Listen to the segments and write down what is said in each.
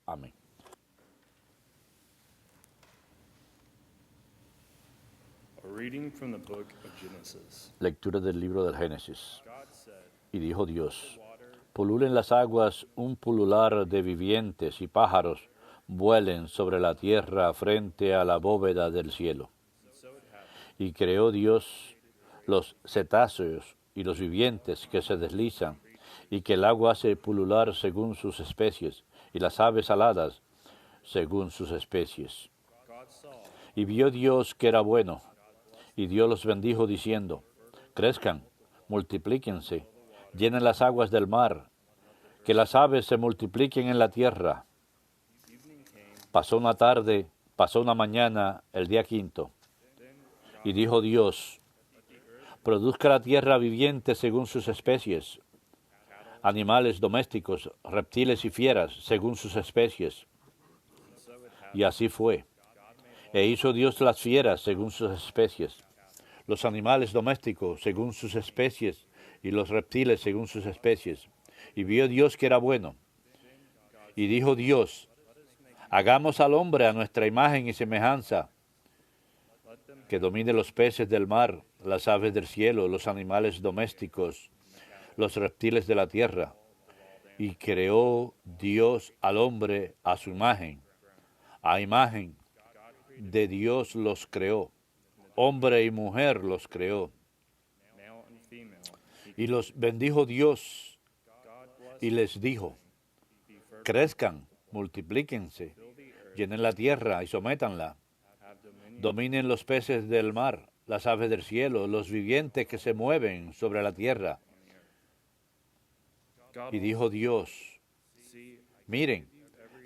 Amén. A reading from the book of Genesis. Lectura del libro del Génesis. God said, Y dijo Dios, water, pululen las aguas un pulular de vivientes y pájaros vuelen sobre la tierra frente a la bóveda del cielo. and so it happened. Y creó Dios los cetáceos y los vivientes que se deslizan y que el agua hace pulular según sus especies y las aves aladas según sus especies. God saw Y vio Dios que era bueno, y Dios los bendijo diciendo, crezcan, multiplíquense, llenen las aguas del mar, que las aves se multipliquen en la tierra. evening came, Pasó una mañana, el día quinto, y dijo Dios, produzca la tierra viviente según sus especies, animales domésticos, reptiles y fieras según sus especies. and so it happened. Y así fue. E hizo Dios las fieras según sus especies, los animales domésticos según sus especies, y los reptiles según sus especies. Y vio Dios que era bueno. Y dijo Dios, hagamos al hombre a nuestra imagen y semejanza, Let them que domine los peces del mar, las aves del cielo, los animales domésticos, los reptiles de la tierra. Y creó Dios al hombre a su imagen. A imagen de Dios los creó. Hombre y mujer los creó. male and female. Y los bendijo Dios God blessed y les dijo, be fertile, crezcan, multiplíquense, fill the earth, llenen la tierra y sométanla. have dominion, Dominen los peces del mar, las aves del cielo, los vivientes que se mueven sobre la tierra. God Y dijo Dios, see miren,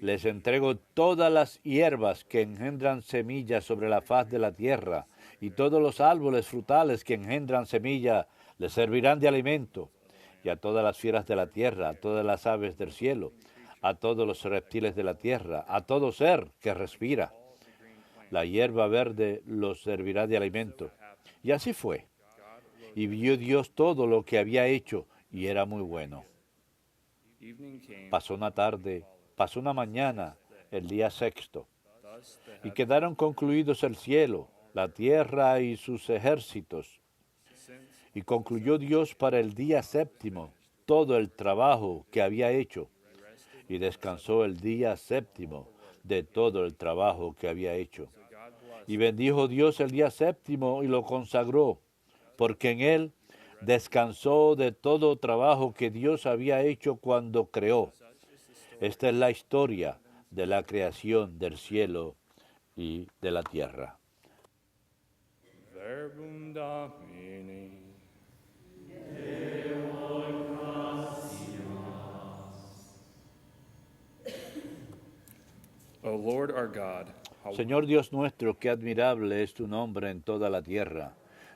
les entrego todas las hierbas que engendran semillas sobre la faz de la tierra, y todos los árboles frutales que engendran semilla les servirán de alimento, y a todas las fieras de la tierra, a todas las aves del cielo, a todos los reptiles de la tierra, a todo ser que respira. all the green plants. La hierba verde los servirá de alimento. Y así fue. God looked, Y vio Dios todo lo que había hecho, y era muy bueno. evening came, Pasó una mañana, el día sexto, thus the y heavens quedaron concluidos el cielo, la tierra y sus ejércitos. since Y concluyó Dios para el día séptimo todo el trabajo que había hecho, y descansó el día séptimo de todo el trabajo que había hecho. so God blessed Y bendijo Dios el día séptimo y lo consagró, porque en él descansó de todo trabajo que Dios había hecho cuando creó. such is the story. Esta es la historia de la creación del cielo y de la tierra. Verbum Domini. O Lord our God, how Señor Dios nuestro, qué admirable es tu nombre en toda la tierra.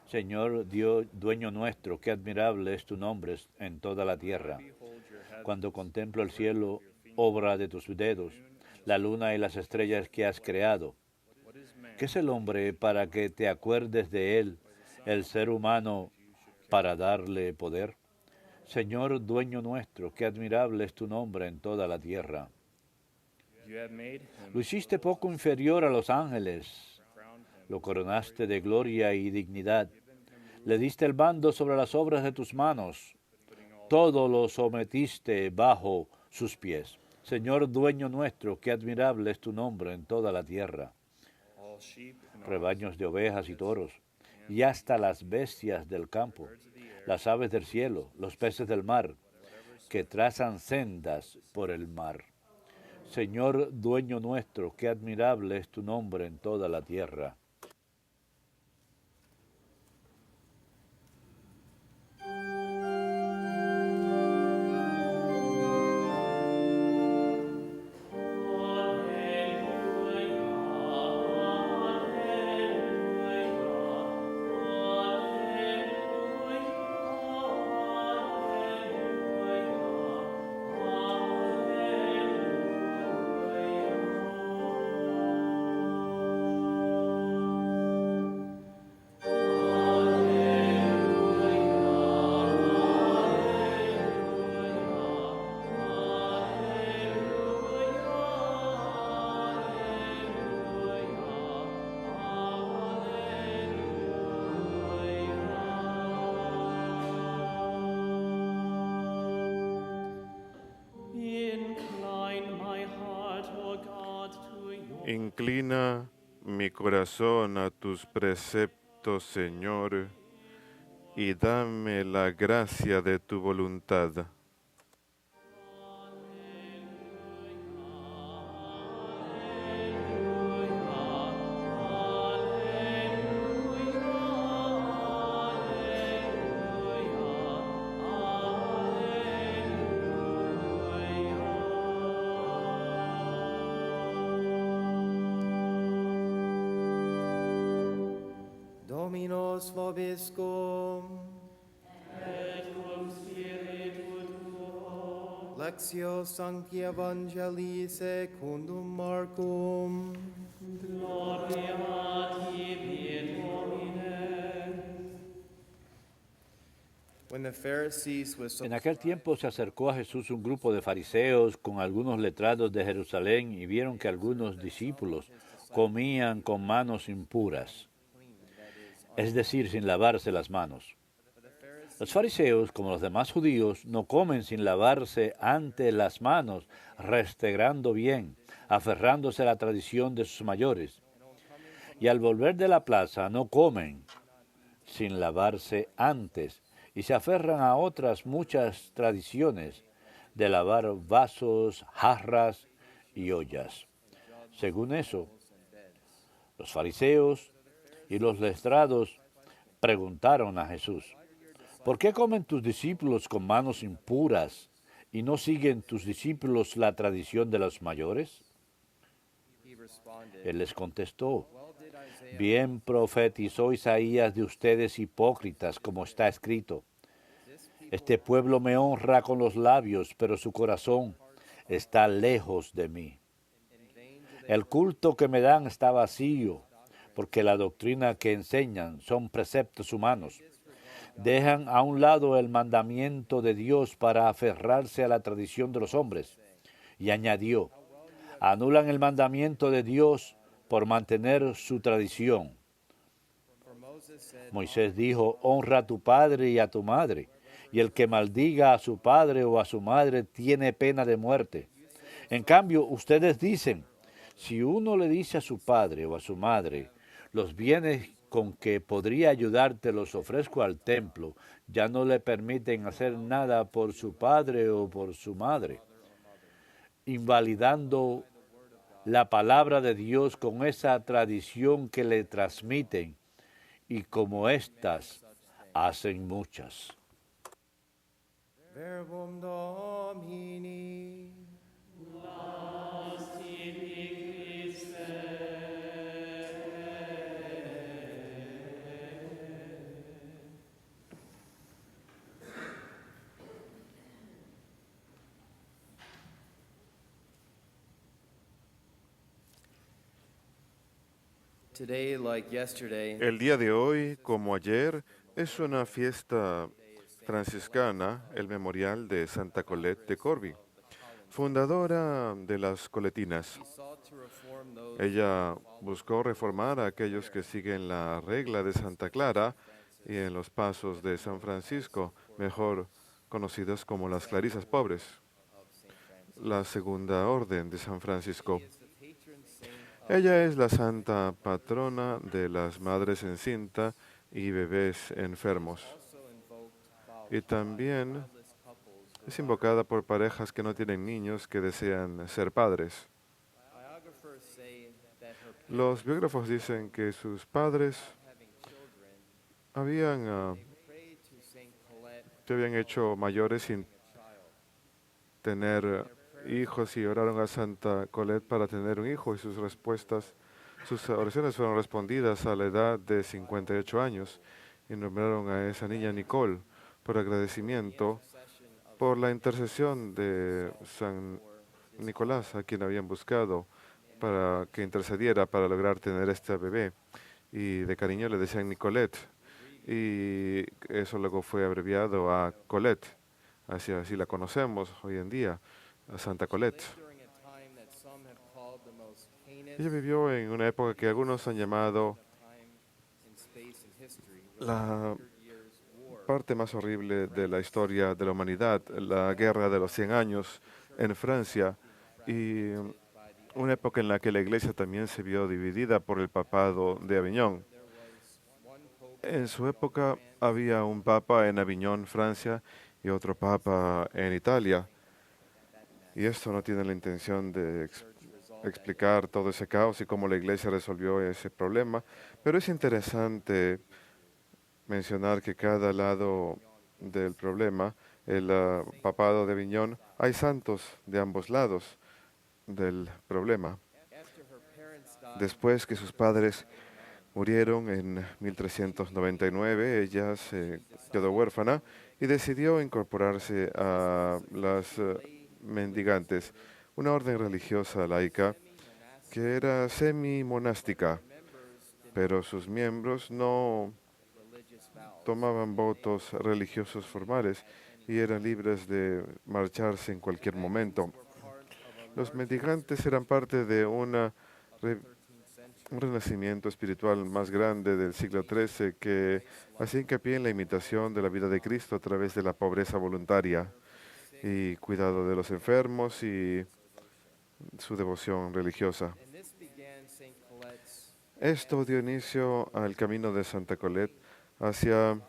Señor Dios, dueño nuestro, qué admirable es tu nombre en toda la tierra. behold your heaven, Cuando contemplo el cielo, obra de tus dedos, la luna y las estrellas que has creado. what is man ¿Qué es el hombre para que te acuerdes de él, el ser humano para darle poder? Señor dueño nuestro, qué admirable es tu nombre en toda la tierra. you have made him, Lo hiciste poco inferior a los ángeles, crowned him, lo coronaste de gloria y dignidad, le diste el mando sobre las obras de tus manos, putting all todo lo sometiste bajo sus pies. Señor dueño nuestro, qué admirable es tu nombre en toda la tierra. sheep and all Rebaños de ovejas y toros, y hasta las bestias del campo, birds of the air, las aves del cielo, los peces del mar, que trazan sendas por el mar. Señor dueño nuestro, qué admirable es tu nombre en toda la tierra. Inclina mi corazón a tus preceptos, Señor, y dame la gracia de tu voluntad. Dominus vobiscum. Lectio Sancti Evangelii secundum Marcum. When the Pharisees was En aquel tiempo se acercó a Jesús un grupo de fariseos con algunos letrados de Jerusalén y vieron que algunos discípulos comían con manos impuras, es decir, sin lavarse las manos. Los fariseos, como los demás judíos, no comen sin lavarse ante las manos, restregando bien, aferrándose a la tradición de sus mayores. Y al volver de la plaza no comen sin lavarse antes, y se aferran a otras muchas tradiciones de lavar vasos, jarras y ollas. Según eso, los fariseos y los letrados preguntaron a Jesús: ¿por qué comen tus discípulos con manos impuras y no siguen tus discípulos la tradición de los mayores? Él les contestó: bien profetizó Isaías de ustedes hipócritas, como está escrito: este pueblo me honra con los labios, pero su corazón está lejos de mí. El culto que me dan está vacío, porque la doctrina que enseñan son preceptos humanos. Dejan a un lado el mandamiento de Dios para aferrarse a la tradición de los hombres. Y añadió: anulan el mandamiento de Dios por mantener su tradición. Moisés dijo: honra a tu padre y a tu madre, y el que maldiga a su padre o a su madre tiene pena de muerte. En cambio, ustedes dicen: si uno le dice a su padre o a su madre, los bienes con que podría ayudarte los ofrezco al templo, ya no le permiten hacer nada por su padre o por su madre, invalidando la palabra de Dios con esa tradición que le transmiten, y como éstas hacen muchas. Verbum Domini. Today, like yesterday, El día de hoy, como ayer, es una fiesta franciscana, el memorial de Santa Colette de Corbie, fundadora de las coletinas. sought to reform those Ella buscó reformar a aquellos que siguen la regla de Santa Clara y en los pasos de San Francisco, mejor conocidas como las clarisas pobres, la segunda orden de San Francisco. Ella es la santa patrona de las madres encinta y bebés enfermos. Y también es invocada por parejas que no tienen niños que desean ser padres. biographers say that her Los biógrafos dicen que sus padres having children habían prayed to Saint Colette se habían hecho mayores sin tener hijos y oraron a Santa Colette para tener un hijo y sus oraciones fueron respondidas a la edad de 58 años y nombraron a esa niña Nicole por agradecimiento por la intercesión de San Nicolás, a quien habían buscado para que intercediera para lograr tener este bebé. Y de cariño le decían Nicolette. Y eso luego fue abreviado a Colette. Así la conocemos hoy en día, a Santa Colette. during a time that some have called the most heinous Ella vivió en una época que algunos han llamado time in space and history. la 100 years war. parte más horrible de la historia de la humanidad, la Guerra de los 100 años en Francia. Y una época en la que la iglesia también se vio dividida por el papado de Aviñón. En su época había un papa en Aviñón, Francia, y otro papa en Italia. Y esto no tiene la intención de explicar todo ese caos y cómo la iglesia resolvió ese problema, pero es interesante mencionar que cada lado del problema, el papado de Aviñón, hay santos de ambos lados del problema. Después que sus padres murieron en 1399, ella se quedó huérfana y decidió incorporarse a las mendigantes, una orden religiosa laica que era semi-monástica, pero sus miembros no tomaban votos religiosos formales y eran libres de marcharse en cualquier momento. Los mendigantes eran parte de un renacimiento espiritual más grande del siglo XIII que hacía hincapié en la imitación de la vida de Cristo a través de la pobreza voluntaria y cuidado de los enfermos y su devoción religiosa. Esto dio inicio al camino de Santa Colette hacia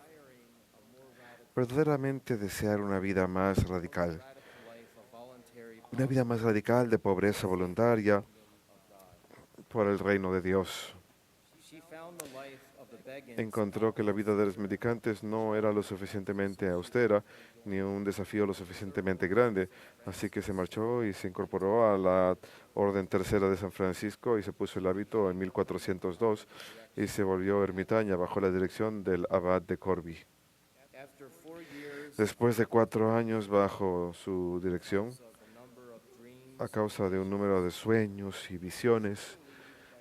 verdaderamente desear una vida más radical de pobreza voluntaria por el reino de Dios. Encontró que la vida de los mendicantes no era lo suficientemente austera ni un desafío lo suficientemente grande, así que se marchó y se incorporó a la Orden Tercera de San Francisco y se puso el hábito en 1402 y se volvió ermitaña bajo la dirección del abad de Corbie. Después de 4 años bajo su dirección, a causa de un número de sueños y visiones,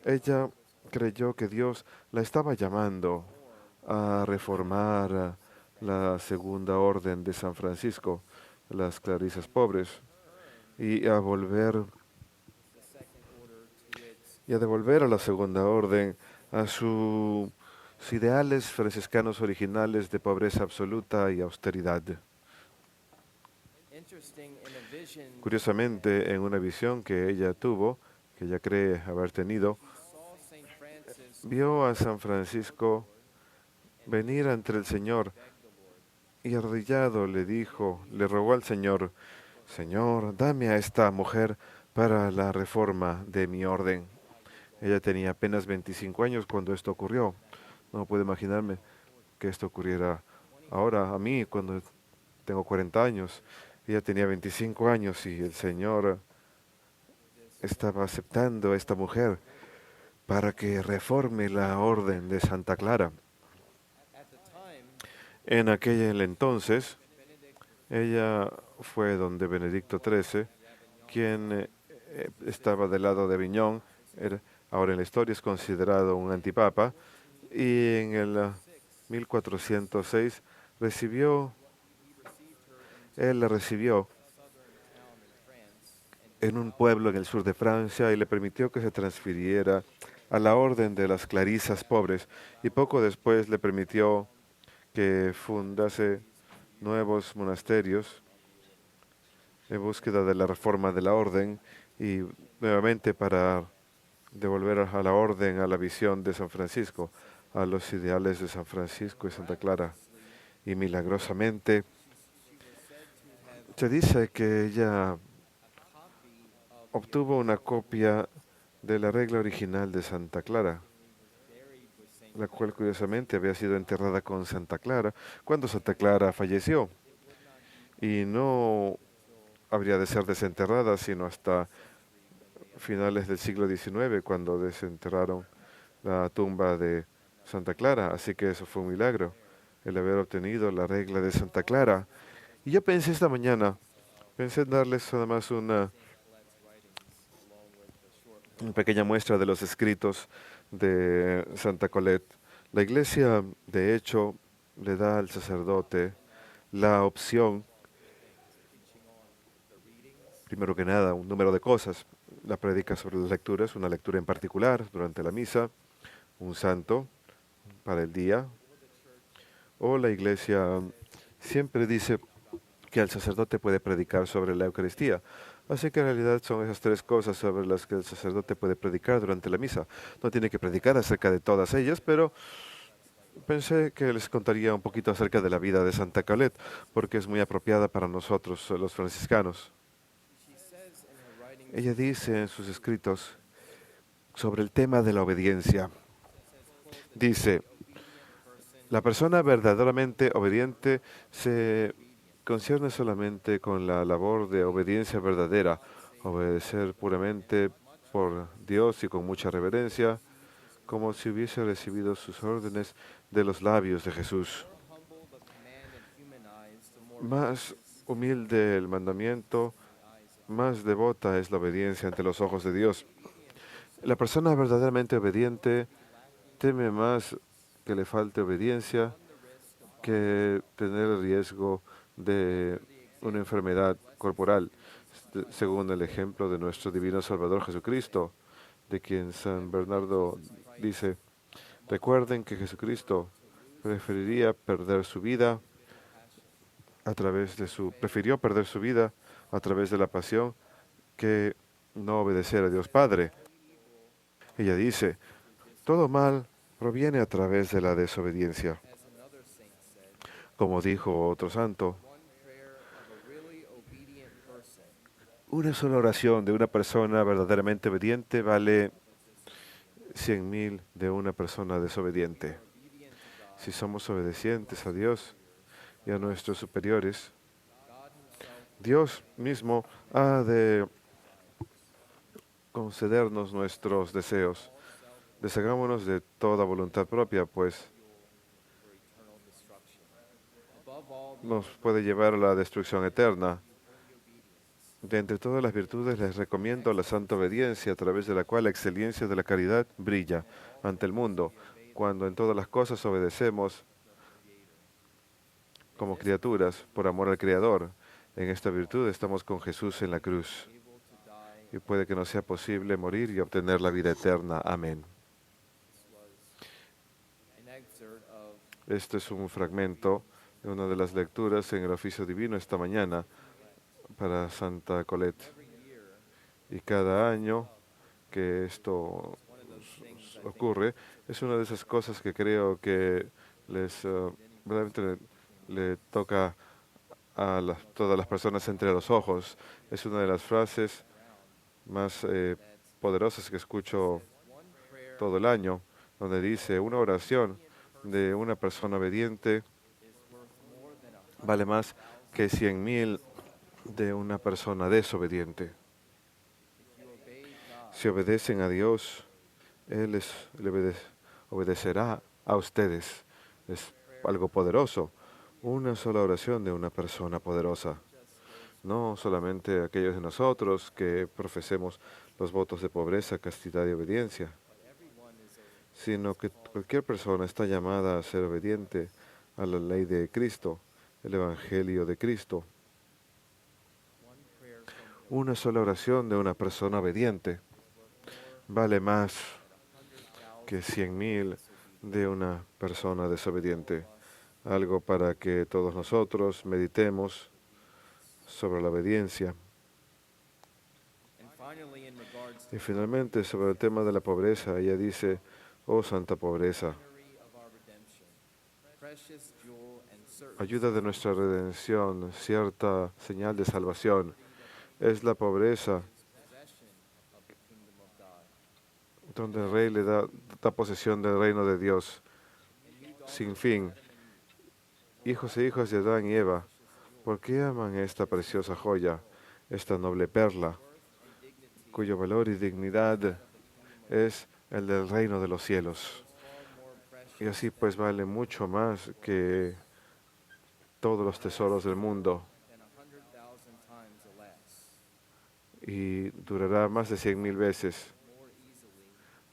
ella creyó que Dios la estaba llamando a reformar la Segunda Orden de San Francisco, las Clarisas Pobres, y a devolver a la Segunda Orden a sus ideales franciscanos originales de pobreza absoluta y austeridad. Curiosamente, en una visión que ella tuvo, que ella cree haber tenido, vio a San Francisco venir ante el Señor y arrodillado le rogó al Señor, Señor, dame a esta mujer para la reforma de mi orden. Ella tenía apenas 25 años cuando esto ocurrió. No puedo imaginarme que esto ocurriera ahora a mí cuando tengo 40 años. Ella tenía 25 años y el Señor estaba aceptando a esta mujer para que reforme la orden de Santa Clara. En aquel entonces, ella fue donde Benedicto XIII, quien estaba del lado de Aviñón, ahora en la historia es considerado un antipapa, y en el 1406 él la recibió en un pueblo en el sur de Francia y le permitió que se transfiriera a la orden de las Clarisas Pobres y poco después le permitió que fundase nuevos monasterios en búsqueda de la reforma de la orden y nuevamente para devolver a la orden, a la visión de San Francisco, a los ideales de San Francisco y Santa Clara. Y milagrosamente se dice que ella obtuvo una copia de la regla original de Santa Clara, la cual curiosamente había sido enterrada con Santa Clara cuando Santa Clara falleció. Y no habría de ser desenterrada sino hasta finales del siglo XIX, cuando desenterraron la tumba de Santa Clara. Así que eso fue un milagro, el haber obtenido la regla de Santa Clara. Y yo pensé esta mañana, pensé en darles nada más una pequeña muestra de los escritos de Santa Colette. La iglesia, de hecho, le da al sacerdote la opción, primero que nada, un número de cosas. La predica sobre las lecturas, una lectura en particular durante la misa, un santo para el día. O la iglesia siempre dice que el sacerdote puede predicar sobre la Eucaristía. Así que en realidad son esas tres cosas sobre las que el sacerdote puede predicar durante la misa. No tiene que predicar acerca de todas ellas, pero pensé que les contaría un poquito acerca de la vida de Santa Colette, porque es muy apropiada para nosotros, los franciscanos. She says in her writings, Ella dice en sus escritos sobre el tema de la obediencia. Dice, la persona verdaderamente obediente se concierne solamente con la labor de obediencia verdadera, obedecer puramente por Dios y con mucha reverencia, como si hubiese recibido sus órdenes de los labios de Jesús. more humble the command in human eyes, the more Más gracious humilde el mandamiento, más devota es la obediencia ante los ojos de Dios. La persona verdaderamente obediente teme más que le falte obediencia que tener el riesgo de una enfermedad corporal, según el ejemplo de nuestro divino Salvador Jesucristo, de quien San Bernardo dice, recuerden que Jesucristo prefirió perder su vida a través de la pasión que no obedecer a Dios Padre. Ella dice, todo mal proviene a través de la desobediencia. as another saint said, Como dijo otro santo, one prayer of a really obedient person una sola oración de una persona verdaderamente obediente vale 100.000 de una persona desobediente. obedient to God. Si somos obedientes a Dios y a nuestros superiores, God himself Dios mismo ha de concedernos nuestros deseos. Deshagámonos de toda voluntad propia, pues for eternal destruction. Above all, nos puede llevar a la destrucción eterna. De entre todas las virtudes les recomiendo la santa obediencia, a través de la cual la excelencia de la caridad brilla ante el mundo, cuando en todas las cosas obedecemos como criaturas por amor al Creador. En esta virtud estamos con Jesús en la cruz, able to die. y puede que no sea posible morir y obtener la vida eterna. Amén. This was an excerpt of Este es un fragmento de una de las lecturas en el oficio divino esta mañana para Santa Colette. every year. Y cada año que esto One of those things I think ocurre, es una de esas cosas que creo que les verdaderamente le toca a todas las personas entre los ojos. Es una de las frases más poderosas que escucho one prayer todo el año, donde dice, una oración de una persona obediente is worth more than a vale más que 100.000 de una persona desobediente. if you obey God. Si obedecen a Dios, Él obedecerá a ustedes. Es algo poderoso. Una sola oración de una persona poderosa. No solamente aquellos de nosotros que profesemos los votos de pobreza, castidad y obediencia, sino que cualquier persona está llamada a ser obediente a la ley de Cristo, el Evangelio de Cristo. One prayer from Una sola oración de una persona obediente vale más que 100.000 de una persona desobediente. Algo para que todos nosotros meditemos sobre la obediencia. and finally in regards Y finalmente, sobre el tema de la pobreza, ella dice, oh santa pobreza, memory of our redemption, precious jewel and certain ayuda de nuestra redención, cierta señal de salvación, es la pobreza possession of the kingdom of God. donde el rey le da posesión del reino de Dios sin fin. Hijos e hijas de Adán y Eva, ¿por qué aman esta preciosa joya, esta noble perla, cuyo valor y dignidad es el del reino de los cielos? Far more precious Y así pues vale mucho más que todos los tesoros del mundo, than 100,000 times less. y durará más de 100.000 veces. More easily,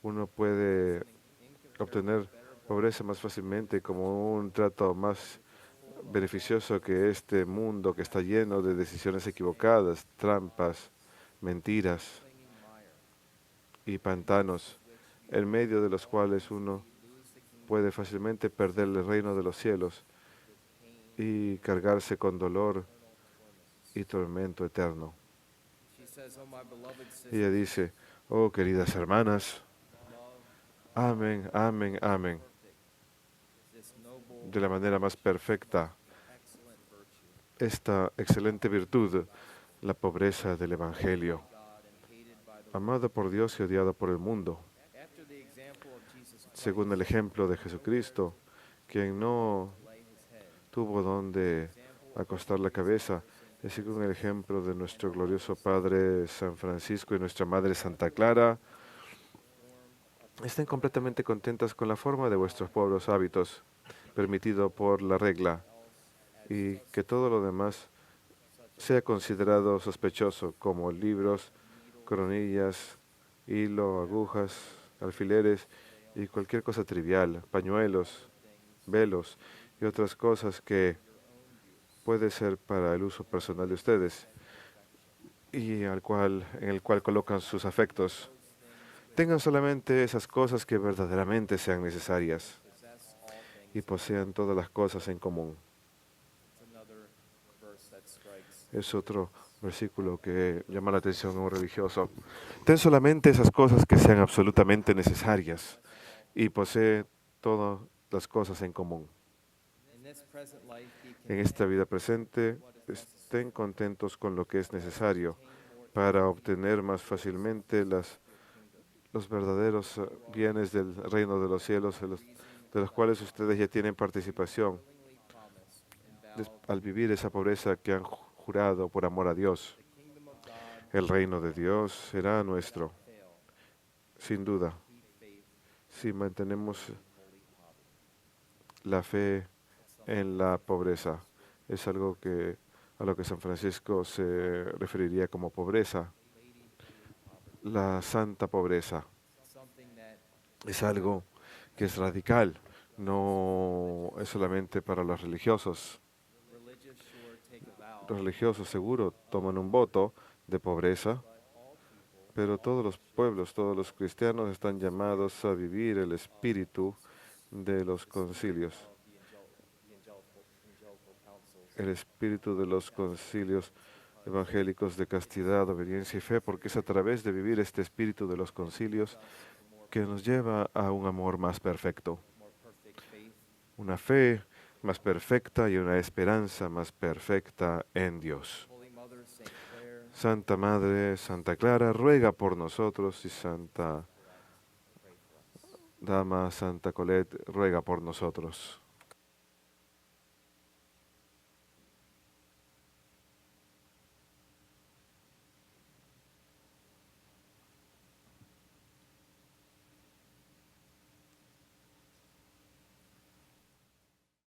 Uno puede incomparably obtener better pobreza más fácilmente como un trato más beneficioso que este mundo que está lleno de decisiones equivocadas, trampas, mentiras clinging mire, y pantanos, en medio de los cuales uno lose the kingdom puede fácilmente perder el reino de los cielos y cargarse con dolor y tormento eterno. She says, "Oh, my beloved Ella sisters, dice, oh queridas hermanas, love amen, amen, amen, this noble, de la manera más perfecta excellent virtue, esta excelente virtud, la pobreza del Evangelio, God and hated by the world." amado por Dios y odiado por el mundo, After the example of Jesus Christ, según el ejemplo de Jesucristo, quien no lay his head, tuvo donde acostar la cabeza, y según el ejemplo de nuestro glorioso Padre San Francisco y nuestra Madre Santa Clara, estén completamente contentas con la forma de vuestros pobres hábitos, permitido por la regla, y que todo lo demás sea considerado sospechoso, como libros, coronillas, hilo, agujas, alfileres y cualquier cosa trivial, pañuelos, velos y otras cosas que puede ser para el uso personal de ustedes y en el cual colocan sus afectos. Tengan solamente esas cosas que verdaderamente sean necesarias possess all things. y posean todas las cosas en común. It's another verse that strikes. Es otro versículo que llama la atención a un religioso. Ten solamente esas cosas que sean absolutamente necesarias y posee todas las cosas en común. In this present life, be En content esta vida presente, estén contentos con lo que es necesario para obtener más fácilmente los verdaderos bienes del reino de los cielos, de los cuales ustedes ya tienen participación willingly promise and vow al vivir esa pobreza que han jurado por amor a Dios. the kingdom of God El reino de Dios será nuestro, fail. sin duda, Keep faith, si mantenemos holy poverty. la fe en la pobreza. Es algo a lo que San Francisco se referiría como pobreza, la santa pobreza. Something that Es algo que es radical, no es solamente para los religiosos. religious sure take a vow, Los religiosos seguro toman un voto de pobreza, but all people pero todos los pueblos, todos los cristianos están llamados a vivir el espíritu de los concilios, of the angelical councils el espíritu de los concilios evangélicos de castidad, obediencia y fe, porque es a través de vivir este espíritu de los concilios que nos lleva a un amor más perfecto, more perfect faith. una fe más perfecta y una esperanza más perfecta en Dios. Holy Mother, Saint Clare, Santa Madre, Santa Clara, ruega por nosotros, y Santa pray for us. Dama, Santa Colette, ruega por nosotros.